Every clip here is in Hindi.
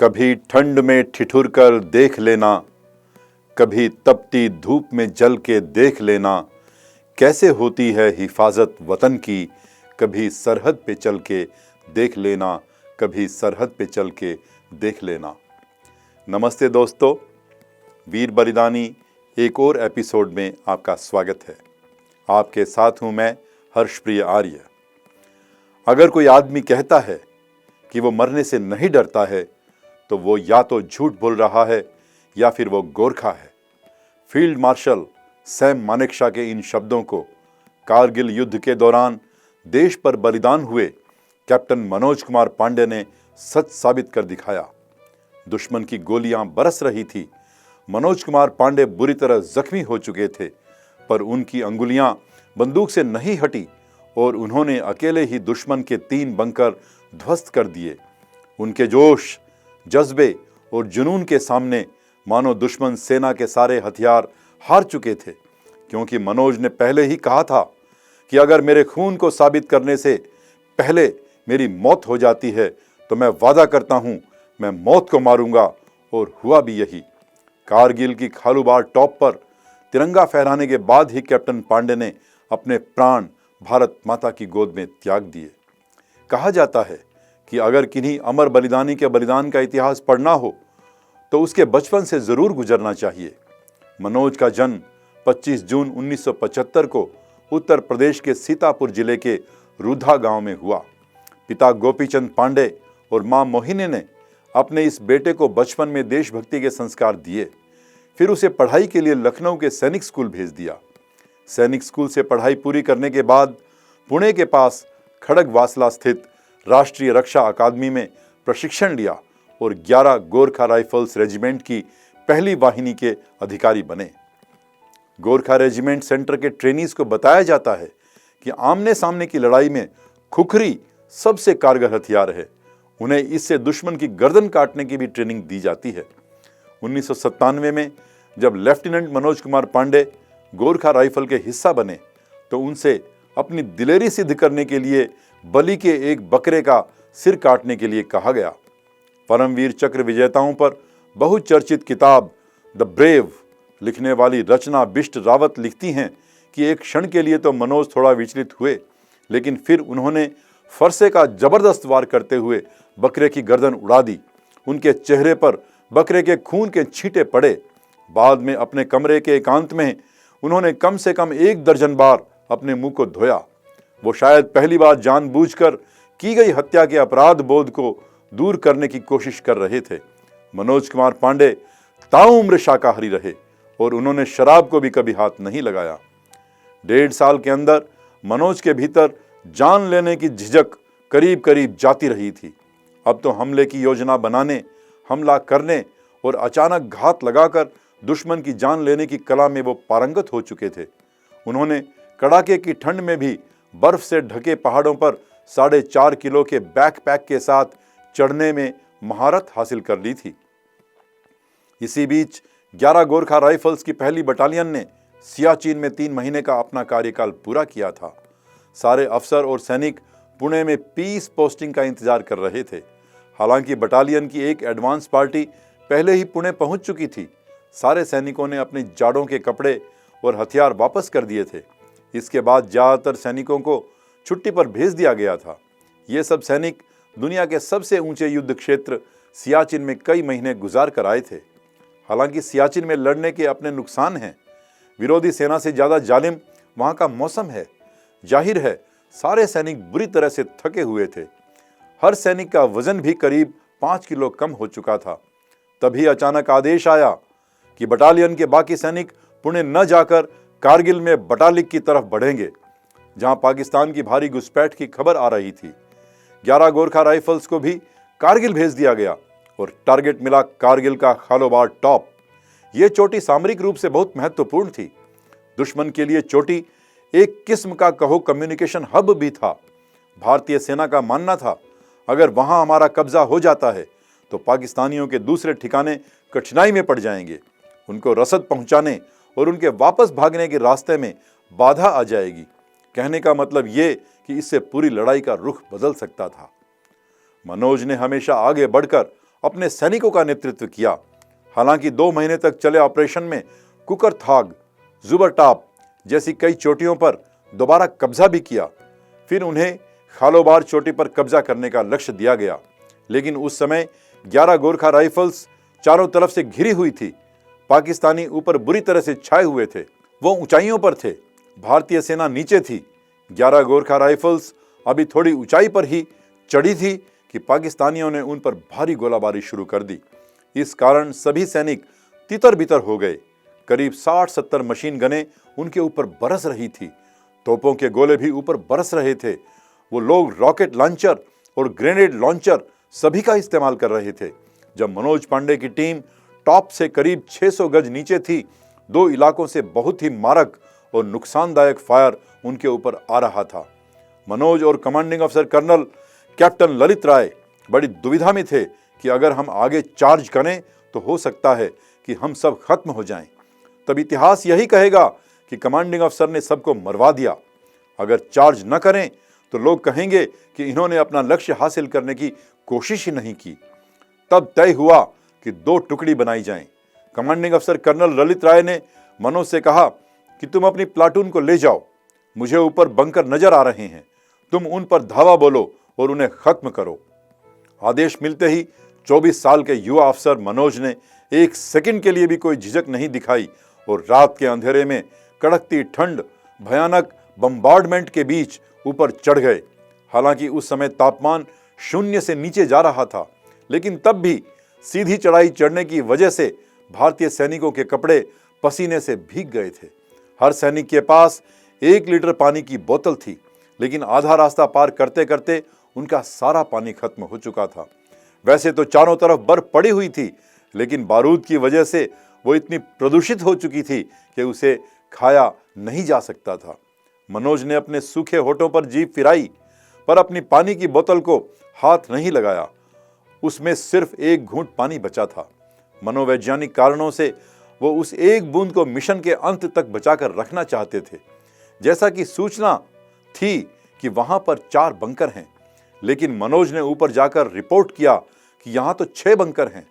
कभी ठंड में ठिठुर कर देख लेना, कभी तपती धूप में जल के देख लेना, कैसे होती है हिफाजत वतन की। कभी सरहद पे चल के देख लेना, कभी सरहद पे चल के देख लेना। नमस्ते दोस्तों, वीर बलिदानी एक और एपिसोड में आपका स्वागत है। आपके साथ हूं मैं हर्षप्रिय आर्य। अगर कोई आदमी कहता है कि वो मरने से नहीं डरता है तो वो या तो झूठ बोल रहा है या फिर वो गोरखा है। फील्ड मार्शल सैम मानेकशॉ के इन शब्दों को कारगिल युद्ध के दौरान देश पर बलिदान हुए कैप्टन मनोज कुमार पांडे ने सच साबित कर दिखाया। दुश्मन की गोलियां बरस रही थी। मनोज कुमार पांडे बुरी तरह जख्मी हो चुके थे, पर उनकी अंगुलियां बंदूक से नहीं हटी और उन्होंने अकेले ही दुश्मन के 3 बंकर ध्वस्त कर दिए। उनके जोश, जज्बे और जुनून के सामने मानो दुश्मन सेना के सारे हथियार हार चुके थे, क्योंकि मनोज ने पहले ही कहा था कि अगर मेरे खून को साबित करने से पहले मेरी मौत हो जाती है तो मैं वादा करता हूं मैं मौत को मारूंगा। और हुआ भी यही। कारगिल की खालूबार टॉप पर तिरंगा फहराने के बाद ही कैप्टन पांडे ने अपने प्राण भारत माता की गोद में त्याग दिए। कहा जाता है कि अगर किन्हीं अमर बलिदानी के बलिदान का इतिहास पढ़ना हो तो उसके बचपन से जरूर गुजरना चाहिए। मनोज का जन्म 25 जून 1975 को उत्तर प्रदेश के सीतापुर जिले के रूधा गांव में हुआ। पिता गोपीचंद पांडे और मां मोहिनी ने अपने इस बेटे को बचपन में देशभक्ति के संस्कार दिए। फिर उसे पढ़ाई के लिए लखनऊ के सैनिक स्कूल भेज दिया। सैनिक स्कूल से पढ़ाई पूरी करने के बाद पुणे के पास खड़गवासला स्थित राष्ट्रीय रक्षा अकादमी में प्रशिक्षण लिया और 11 गोरखा राइफल्स रेजिमेंट की पहली वाहिनी के अधिकारी बने। गोरखा रेजिमेंट सेंटर के ट्रेनीज को बताया जाता है कि आमने सामने की लड़ाई में खुखरी सबसे कारगर हथियार है। उन्हें इससे दुश्मन की गर्दन काटने की भी ट्रेनिंग दी जाती है। 1997 में जब लेफ्टिनेंट मनोज कुमार पांडे गोरखा राइफल के हिस्सा बने तो उनसे अपनी दिलेरी सिद्ध करने के लिए बलि के एक बकरे का सिर काटने के लिए कहा गया। परमवीर चक्र विजेताओं पर बहुचर्चित किताब द ब्रेव लिखने वाली रचना बिष्ट रावत लिखती हैं कि एक क्षण के लिए तो मनोज थोड़ा विचलित हुए, लेकिन फिर उन्होंने फरसे का जबरदस्त वार करते हुए बकरे की गर्दन उड़ा दी। उनके चेहरे पर बकरे के खून के छींटे पड़े। बाद में अपने कमरे के एकांत में उन्होंने कम से कम 1 दर्जन बार अपने मुंह को धोया। वो शायद पहली बार जानबूझकर की गई हत्या के अपराध बोध को दूर करने की कोशिश कर रहे थे। मनोज कुमार पांडे ताउम्र शाकाहारी रहे और उन्होंने शराब को भी कभी हाथ नहीं लगाया। 1.5 साल के अंदर मनोज के भीतर जान लेने की झिझक करीब करीब जाती रही थी। अब तो हमले की योजना बनाने, हमला करने और अचानक घात लगाकर दुश्मन की जान लेने की कला में वो पारंगत हो चुके थे। उन्होंने कड़ाके की ठंड में भी बर्फ से ढके पहाड़ों पर 4.5 किलो के बैकपैक के साथ चढ़ने में महारत हासिल कर ली थी। इसी बीच 11 गोरखा राइफल्स की पहली बटालियन ने सियाचिन में 3 महीने का अपना कार्यकाल पूरा किया था। सारे अफसर और सैनिक पुणे में पीस पोस्टिंग का इंतजार कर रहे थे। हालांकि बटालियन की एक एडवांस पार्टी पहले ही पुणे पहुंच चुकी थी। सारे सैनिकों ने अपने जाड़ों के कपड़े और हथियार वापस कर दिए थे। इसके बाद ज्यादातर सैनिकों को छुट्टी पर भेज दिया गया था। ये सब सैनिक दुनिया के सबसे ऊंचे युद्ध क्षेत्र सियाचिन में कई महीने गुजार कर आए थे। हालांकि सियाचिन में लड़ने के अपने नुकसान हैं। विरोधी सेना से ज्यादा जालिम वहां का मौसम है। जाहिर है सारे सैनिक बुरी तरह से थके हुए थे। हर सैनिक का वजन भी करीब 5 किलो कम हो चुका था। तभी अचानक आदेश आया कि बटालियन के बाकी सैनिक पुणे न जाकर कारगिल में बटालिक की तरफ बढ़ेंगे, जहां पाकिस्तान की भारी घुसपैठ की खबर आ रही थी। 11 गोरखा राइफल्स को भी कारगिल भेज दिया गया और टारगेट मिला कारगिल का खालोबार टॉप। यह चोटी सामरिक रूप से बहुत महत्वपूर्ण थी। दुश्मन के लिए चोटी एक किस्म का कहो कम्युनिकेशन हब भी था। भारतीय सेना का मानना था अगर वहां हमारा कब्जा हो जाता है तो पाकिस्तानियों के दूसरे ठिकाने कठिनाई में पड़ जाएंगे। उनको रसद पहुंचाने और उनके वापस भागने के रास्ते में बाधा आ जाएगी। कहने का मतलब ये कि इससे पूरी लड़ाई का रुख बदल सकता था। मनोज ने हमेशा आगे बढ़कर अपने सैनिकों का नेतृत्व किया। हालांकि 2 महीने तक चले ऑपरेशन में कुकरथाग, जुबरटाप जैसी कई चोटियों पर दोबारा कब्जा भी किया। फिर उन्हें खालोबार चोटी पर कब्जा करने का लक्ष्य दिया गया, लेकिन उस समय 11 गोरखा राइफल्स चारों तरफ से घिरी हुई थी। पाकिस्तानी ऊपर बुरी तरह से छाए हुए थे, वो ऊंचाइयों पर थे, भारतीय सेना नीचे थी। 11 गोरखा राइफल्स अभी थोड़ी ऊंचाई पर ही चढ़ी थी कि पाकिस्तानियों ने उन पर भारी गोलाबारी शुरू कर दी। इस कारण सभी सैनिक तितर बितर हो गए। करीब 60-70 मशीन गनें उनके ऊपर बरस रही थी, तोपों के गोले भी ऊपर बरस रहे थे। वो लोग रॉकेट लॉन्चर और ग्रेनेड लॉन्चर सभी का इस्तेमाल कर रहे थे। जब मनोज पांडे की टीम टॉप से करीब 600 गज नीचे थी, 2 इलाकों से बहुत ही मारक और नुकसानदायक फायर उनके ऊपर आ रहा था। मनोज और कमांडिंग अफसर कर्नल कैप्टन ललित राय बड़ी दुविधा में थे कि अगर हम आगे चार्ज करें तो हो सकता है कि हम सब खत्म हो जाएं। तब इतिहास यही कहेगा कि कमांडिंग अफसर ने सबको मरवा दिया। अगर चार्ज न करें तो लोग कहेंगे कि इन्होंने अपना लक्ष्य हासिल करने की कोशिश ही नहीं की। तब तय हुआ कि 2 टुकड़ी बनाई जाएं। कमांडिंग अफसर कर्नल ललित राय ने मनोज से कहा कि तुम अपनी प्लाटून को ले जाओ, मुझे ऊपर बंकर नजर आ रहे हैं, तुम उन पर धावा बोलो और उन्हें खत्म करो। आदेश मिलते ही 24 साल के युवा अफसर मनोज ने 1 सेकंड के लिए भी कोई झिझक नहीं दिखाई और रात के अंधेरे में कड़कती ठंड, भयानक बम्बार्डमेंट के बीच ऊपर चढ़ गए। हालांकि उस समय तापमान 0 से नीचे जा रहा था, लेकिन तब भी सीधी चढ़ाई चढ़ने की वजह से भारतीय सैनिकों के कपड़े पसीने से भीग गए थे। हर सैनिक के पास 1 लीटर पानी की बोतल थी, लेकिन आधा रास्ता पार करते करते उनका सारा पानी खत्म हो चुका था। वैसे तो चारों तरफ बर्फ पड़ी हुई थी, लेकिन बारूद की वजह से वो इतनी प्रदूषित हो चुकी थी कि उसे खाया नहीं जा सकता था। मनोज ने अपने सूखे होठों पर जीभ फिराई, पर अपनी पानी की बोतल को हाथ नहीं लगाया। उसमें सिर्फ 1 घूंट पानी बचा था। मनोवैज्ञानिक कारणों से वो उस 1 बूंद को मिशन के अंत तक बचाकर रखना चाहते थे। जैसा कि सूचना थी कि वहां पर 4 बंकर हैं, लेकिन मनोज ने ऊपर जाकर रिपोर्ट किया कि यहां तो 6 बंकर हैं।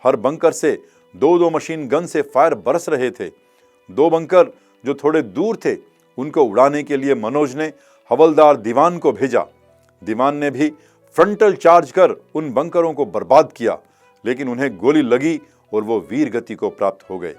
हर बंकर से 2-2 मशीन गन से फायर बरस रहे थे। 2 बंकर जो थोड़े दूर थे, उनको उड़ाने के लिए मनोज ने हवलदार दीवान को भेजा। दीवान ने भी फ्रंटल चार्ज कर उन बंकरों को बर्बाद किया, लेकिन उन्हें गोली लगी और वो वीर गति को प्राप्त हो गए।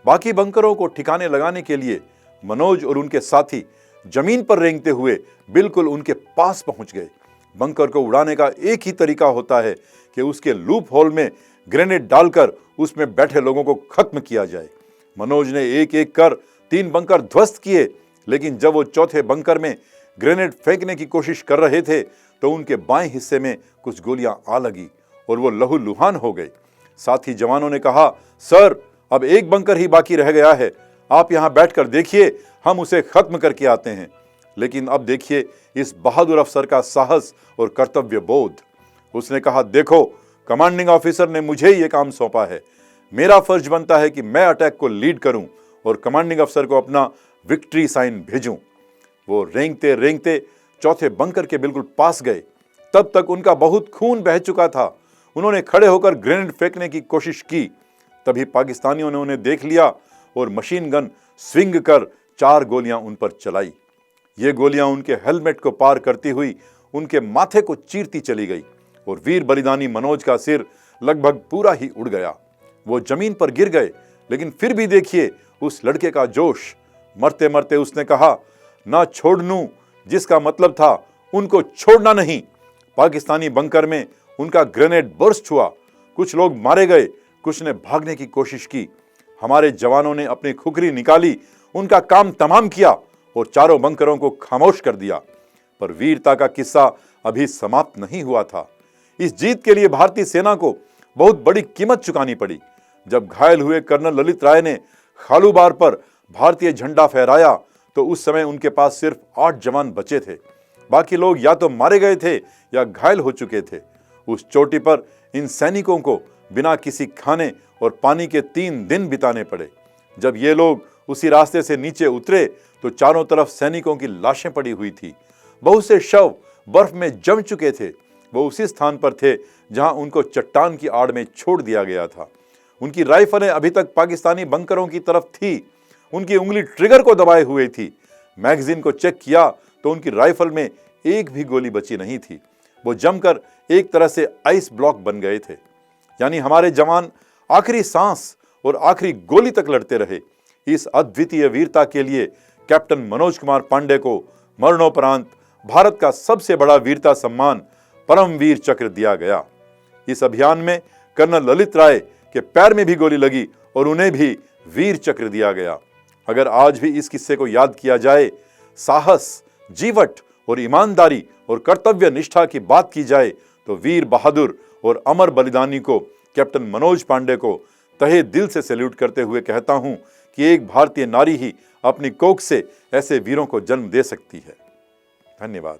बाकी बंकरों को ठिकाने लगाने के लिए मनोज और उनके साथी जमीन पर रेंगते हुए बिल्कुल उनके पास पहुंच गए। बंकर को उड़ाने का एक ही तरीका होता है कि उसके लूप होल में ग्रेनेड डालकर उसमें बैठे लोगों को खत्म किया जाए। मनोज ने एक एक कर 3 बंकर ध्वस्त किए, लेकिन जब वो चौथे बंकर में ग्रेनेड फेंकने की कोशिश कर रहे थे तो उनके बाएं हिस्से में कुछ गोलियां आ लगी और वो लहूलुहान हो गए। साथी जवानों ने कहा, सर अब 1 बंकर ही बाकी रह गया है, आप यहां बैठकर देखिए, हम उसे खत्म करके आते हैं। लेकिन अब देखिए इस बहादुर अफसर का साहस और कर्तव्य बोध। उसने कहा, देखो कमांडिंग ऑफिसर ने मुझे ये काम सौंपा है, मेरा फर्ज बनता है कि मैं अटैक को लीड करूं और कमांडिंग अफसर को अपना विक्ट्री साइन भेजूं। वो रेंगते रेंगते चौथे बंकर के बिल्कुल पास गए। तब तक उनका बहुत खून बह चुका था। उन्होंने खड़े होकर ग्रेनेड फेंकने की कोशिश की। तभी पाकिस्तानियों ने उन्हें देख लिया और मशीन गन स्विंग कर 4 गोलियां उन पर चलाई। ये गोलियां उनके हेलमेट को पार करती हुई उनके माथे को चीरती चली गई और वीर बलिदानी मनोज का सिर लगभग पूरा ही उड़ गया। वो जमीन पर गिर गए, लेकिन फिर भी देखिए उस लड़के का जोश। मरते मरते उसने कहा, ना छोड़नू, जिसका मतलब था उनको छोड़ना नहीं। पाकिस्तानी बंकर में उनका ग्रेनेड बर्स्ट हुआ। कुछ लोग मारे गए, कुछ ने भागने की कोशिश की। हमारे जवानों ने अपनी खुखरी निकाली, उनका काम तमाम किया और चारों बंकरों को खामोश कर दिया। पर वीरता का किस्सा अभी समाप्त नहीं हुआ था। इस जीत के लिए भारतीय सेना को बहुत बड़ी कीमत चुकानी पड़ी। जब घायल हुए कर्नल ललित राय ने खालूबार पर भारतीय झंडा फहराया तो उस समय उनके पास सिर्फ 8 जवान बचे थे। बाकी लोग या तो मारे गए थे या घायल हो चुके थे। उस चोटी पर इन सैनिकों को बिना किसी खाने और पानी के 3 दिन बिताने पड़े। जब ये लोग उसी रास्ते से नीचे उतरे तो चारों तरफ सैनिकों की लाशें पड़ी हुई थी। बहुत से शव बर्फ में जम चुके थे। वो उसी स्थान पर थे जहां उनको चट्टान की आड़ में छोड़ दिया गया था। उनकी राइफलें अभी तक पाकिस्तानी बंकरों की तरफ थी। उनकी उंगली ट्रिगर को दबाए हुए थी। मैगजीन को चेक किया तो उनकी राइफल में एक भी गोली बची नहीं थी। वो जमकर एक तरह से आइस ब्लॉक बन गए थे। यानी हमारे जवान आखिरी सांस और आखिरी गोली तक लड़ते रहे। इस अद्वितीय वीरता के लिए कैप्टन मनोज कुमार पांडे को मरणोपरांत भारत का सबसे बड़ा वीरता सम्मान परमवीर चक्र दिया गया। इस अभियान में कर्नल ललित राय के पैर में भी गोली लगी और उन्हें भी वीर चक्र दिया गया। अगर आज भी इस किस्से को याद किया जाए, साहस, जीवट और ईमानदारी और कर्तव्य निष्ठा की बात की जाए, तो वीर बहादुर और अमर बलिदानी को कैप्टन मनोज पांडे को तहे दिल से सैल्यूट करते हुए कहता हूं कि एक भारतीय नारी ही अपनी कोख से ऐसे वीरों को जन्म दे सकती है। धन्यवाद।